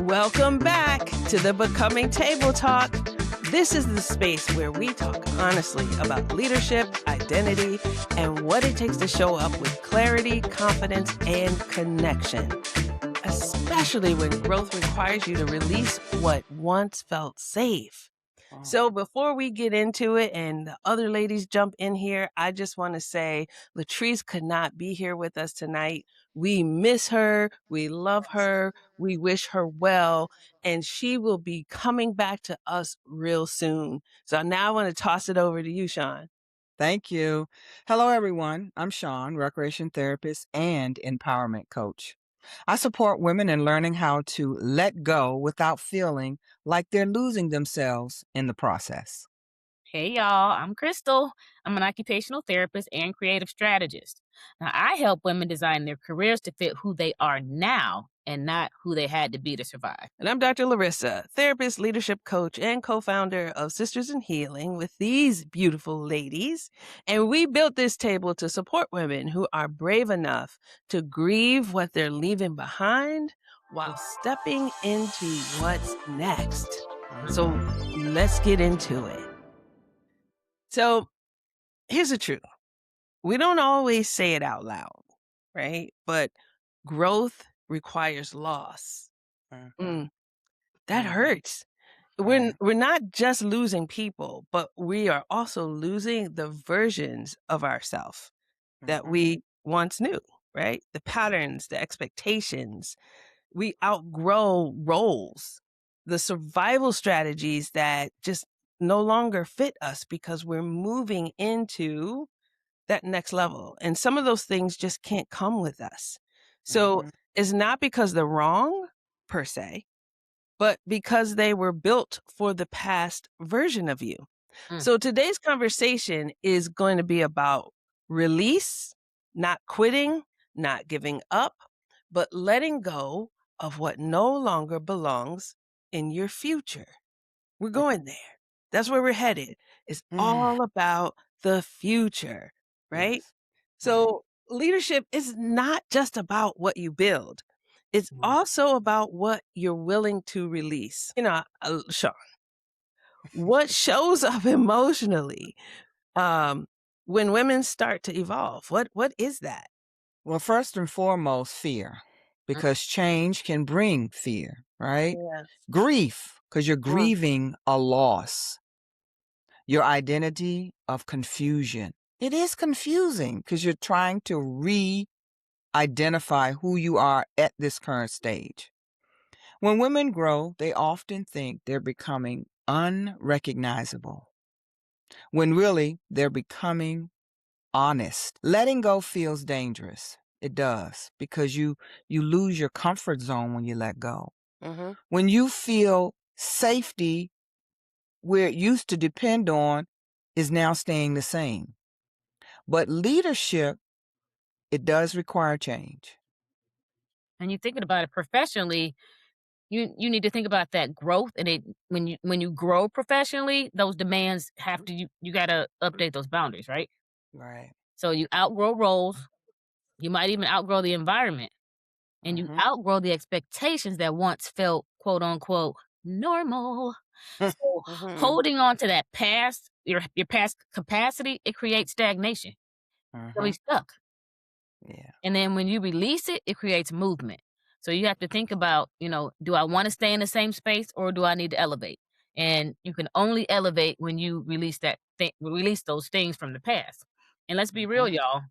Welcome back to the Becoming Table Talk. This is the space where we talk honestly about leadership, identity, and what it takes to show up with clarity, confidence, and connection, especially when growth requires you to release what once felt safe. So before we get into it and the other ladies jump in here, I just want to say Latrice could not be here with us tonight. We miss her. We love her. We wish her well. And she will be coming back to us real soon. So now I want to toss it over to you, Sean. Thank you. Hello, everyone. I'm Sean, recreation therapist and empowerment coach. I support women in learning how to let go without feeling like they're losing themselves in the process. Hey y'all, I'm Crystal. I'm an occupational therapist and creative strategist. Now, I help women design their careers to fit who they are now and not who they had to be to survive. And I'm Dr. Larissa, therapist, leadership coach, and co founder of Sisters in Healing with these beautiful ladies. And we built this table to support women who are brave enough to grieve what they're leaving behind while stepping into what's next. So let's get into it. So here's the truth. We don't always say it out loud, right? But growth requires loss. Mm, that hurts. We're not just losing people, but we are also losing the versions of ourselves that we once knew, right? The patterns, the expectations. We outgrow roles, the survival strategies that just no longer fit us because we're moving into that next level. And some of those things just can't come with us. So it's not because they're wrong per se, but because they were built for the past version of you. So today's conversation is going to be about release, not quitting, not giving up, but letting go of what no longer belongs in your future. We're going there. That's where we're headed. It's all about the future, right? Yes. So leadership is not just about what you build. It's also about what you're willing to release. Sean, what shows up emotionally when women start to evolve? What is that? Well, first and foremost, fear, because change can bring fear, right? Yeah. Grief, because you're grieving a loss. Your identity of confusion. It is confusing because you're trying to identify who you are at this current stage. When women grow, they often think they're becoming unrecognizable, when really they're becoming honest. Letting go feels dangerous. It does, because you lose your comfort zone when you let go. When you feel safety where it used to depend on is now staying the same. But leadership, it does require change. And you're thinking about it professionally, you need to think about that growth and when you grow professionally, those demands have to you gotta update those boundaries, right? Right. So you outgrow roles, you might even outgrow the environment, and you outgrow the expectations that once felt quote unquote normal. So holding on to that past, your past capacity, it creates stagnation. So he's stuck. Yeah. And then when you release it, it creates movement. So you have to think about, do I want to stay in the same space or do I need to elevate? And you can only elevate when you release those things from the past. And let's be real, y'all.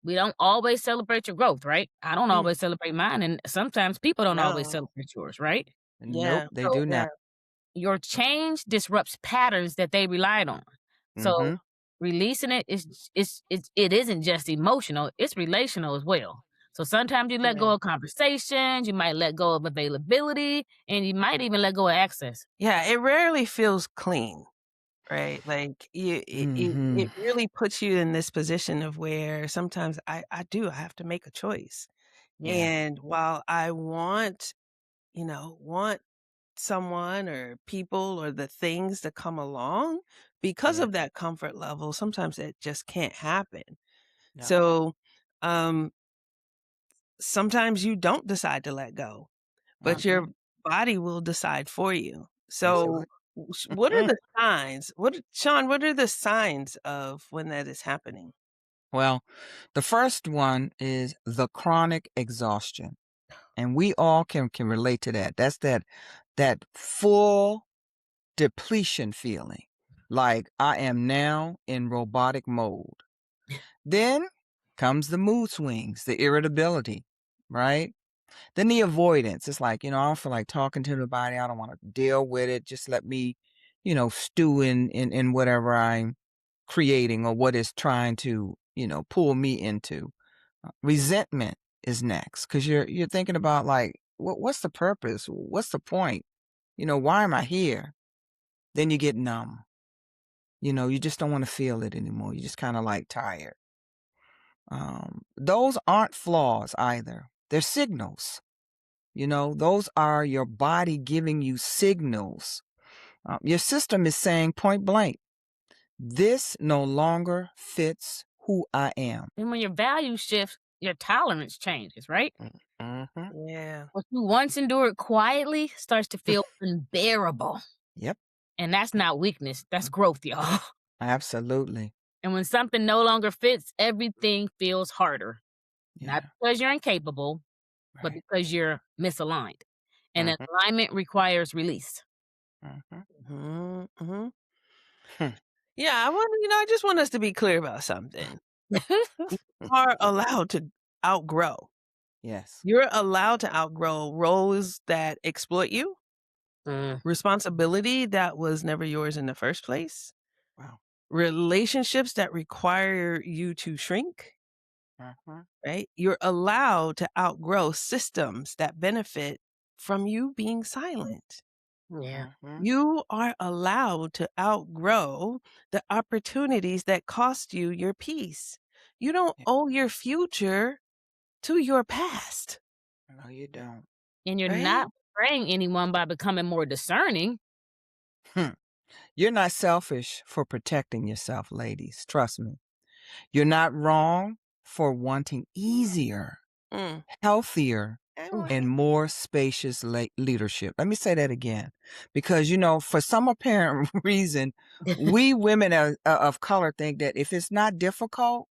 We don't always celebrate your growth, right? I don't always celebrate mine, and sometimes people don't always No. celebrate yours, right? Nope, Yeah. they do not. Your change disrupts patterns that they relied on. So releasing it it isn't just emotional, it's relational as well. So sometimes you let go of conversations, you might let go of availability, and you might even let go of access. Yeah, it rarely feels clean, right? Like it really puts you in this position of where sometimes I have to make a choice. Yeah. And while I want someone or people or the things to come along, because Yeah. of that comfort level, sometimes it just can't happen. No. So, sometimes you don't decide to let go, but your body will decide for you. Yes, it So, would. what are the signs? Sean, what are the signs of when that is happening? Well, the first one is the chronic exhaustion. And we all can relate to that. That's that full depletion feeling. Like I am now in robotic mode. Then comes the mood swings, the irritability, right? Then the avoidance. It's like, I don't feel like talking to the body. I don't want to deal with it. Just let me, stew in whatever I'm creating or what is trying to, pull me into. Resentment is next because you're thinking about like, what's the purpose? What's the point? Why am I here? Then you get numb. You just don't want to feel it anymore. You just kind of like tired. Those aren't flaws either. They're signals. Those are your body giving you signals. Your system is saying point blank, this no longer fits who I am. And when your value shifts, your tolerance changes, right? Mm-hmm. Yeah. What you once endured quietly starts to feel unbearable. Yep, And that's not weakness, that's growth, y'all. absolutely. And when something no longer fits, everything feels harder. Yeah, Not because you're incapable, but right. because you're misaligned. And Mhm. alignment requires release. Mhm. Hmm. Hmm. Hmm. Yeah, I just want us to be clear about something. You are allowed to outgrow. Yes. You're allowed to outgrow roles that exploit you, Mm, responsibility that was never yours in the first place, Wow. relationships that require you to shrink, Mhm. right? You're allowed to outgrow systems that benefit from you being silent. yeah. Mhm. You are allowed to outgrow the opportunities that cost you your peace. You don't Yeah. owe your future to your past, No, you don't. And you're right? not betraying anyone by becoming more discerning. Hmm. You're not selfish for protecting yourself, ladies. Trust me. You're not wrong for wanting easier, Mm. healthier, Ooh. and more spacious leadership. Let me say that again. Because, for some apparent reason, we women of color think that if it's not difficult,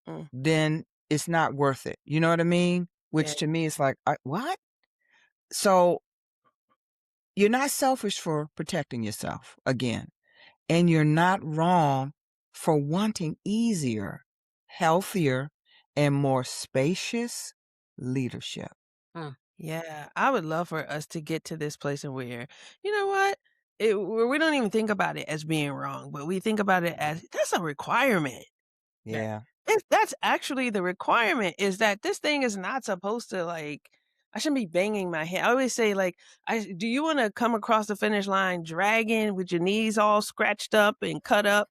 Mm. then it's not worth it. You know what I mean? Which Yeah. to me is like, what? So you're not selfish for protecting yourself again. And you're not wrong for wanting easier, healthier, and more spacious leadership. Yeah, I would love for us to get to this place and where, you know what? Where we don't even think about it as being wrong, but we think about it as that's a requirement. Yeah. That's actually the requirement is that this thing is not supposed to I shouldn't be banging my head. I always say do you want to come across the finish line dragging with your knees all scratched up and cut up?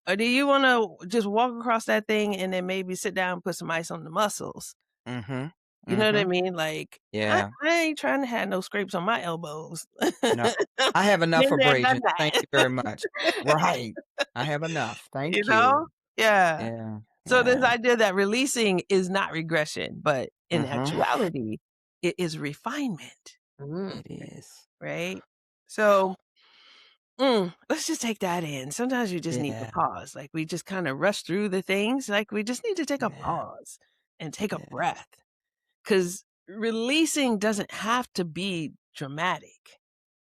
Or do you want to just walk across that thing and then maybe sit down and put some ice on the muscles? Mm-hmm. You know what I Mm-hmm. mean? Like, Yeah. I ain't trying to have no scrapes on my elbows. No. I have enough Been there, done abrasion. Thank you very much. that. Right. I have enough. You Thank know? you. Yeah. Yeah. So this Yeah. idea that releasing is not regression, but in Mm-hmm. actuality, it is refinement, Mm. It is. right? So let's just take that in. Sometimes you just need to Yeah. pause. Like we just kind of rush through the things. Like we just need to take a Yeah. pause and take a Yeah. breath. Because releasing doesn't have to be dramatic.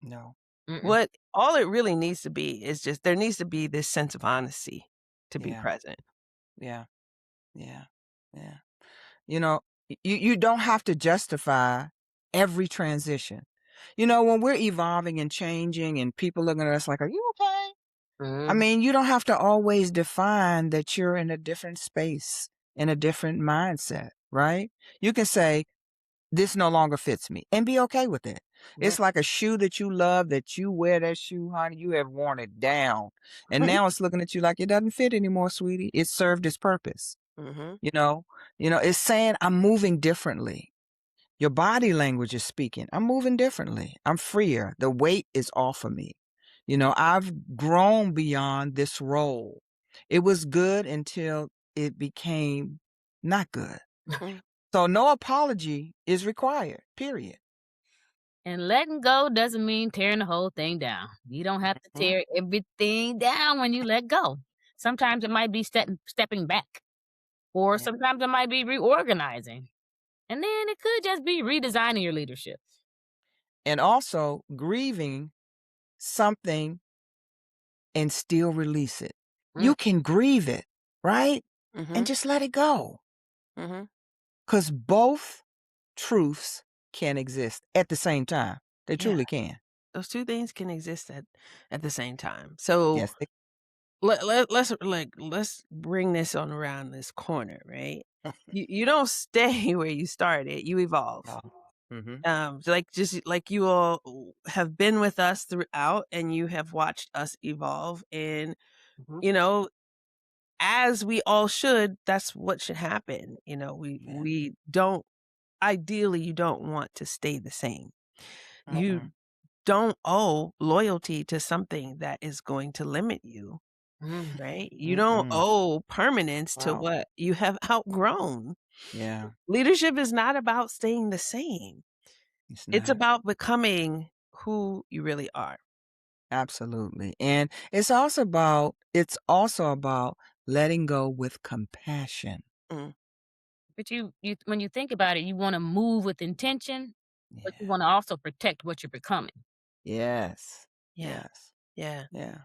No. Mm-mm. All it really needs to be is just there needs to be this sense of honesty to be Yeah. present. Yeah. Yeah. Yeah. You don't have to justify every transition. When we're evolving and changing and people looking at us like, are you okay? I Mm. mean, you don't have to always define that you're in a different space, in a different mindset, right? You can say, this no longer fits me and be okay with it. Yeah. It's like a shoe that you love that you wear that shoe, honey, you have worn it down. And now it's looking at you like it doesn't fit anymore, sweetie. It served its purpose. Mm-hmm. It's saying I'm moving differently. Your body language is speaking. I'm moving differently. I'm freer. The weight is off of me. I've grown beyond this role. It was good until it became not good. Mm. So no apology is required, period. And letting go doesn't mean tearing the whole thing down. You don't have to Mhm. tear everything down when you let go. Sometimes it might be stepping back, or Yeah. sometimes it might be reorganizing. And then it could just be redesigning your leadership. And also grieving something and still release it. Mm. You can grieve it, right? And Mhm. just let it go. Mhm. Because both truths can exist at the same time. They Yeah. truly can. Those two things can exist at the same time. So Yes. let's bring this on around this corner, right? You don't stay where you started. You evolve. Mm-hmm. Just like you all have been with us throughout, and you have watched us evolve, and Mhm. you know, as we all should, that's what should happen. Yeah. We don't, ideally, you don't want to stay the same. You Mm-mm. don't owe loyalty to something that is going to limit you, right? You don't Mm-mm. owe permanence to Wow. what you have outgrown. Yeah, Leadership is not about staying the same. it's It's not. about becoming who you really are. Absolutely. And it's also about letting go with compassion. Mm, But you when you think about it, you wanna move with intention, but you Yeah. wanna also protect what you're becoming. Yes. yeah. Yes. Yeah. Yeah.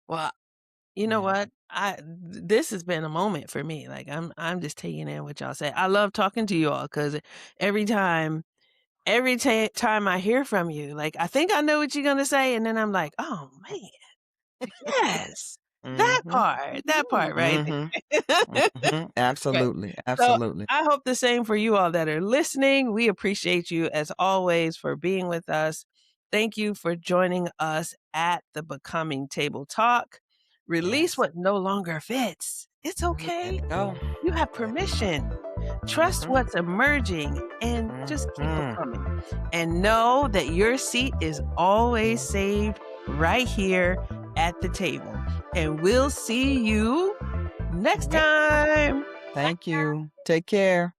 Well, you know Yeah. what? This has been a moment for me. Like I'm just taking in what y'all say. I love talking to you all because every time time I hear from you, like I think I know what you're gonna say, and then I'm like, oh man, yes, Mm-hmm. that part right Mm-hmm. there. Mm-hmm. Right. Absolutely. So Absolutely. I hope the same for you all that are listening. We appreciate you as always for being with us. Thank you for joining us at the Becoming Table Talk. Release Yes. what no longer fits. It's Mhm. Let okay. it go. You have Let it permission. Trust Mhm. what's emerging and just keep Mhm. becoming. And know that your seat is always saved right here at the table. And we'll see you next time. Thank you. Take care.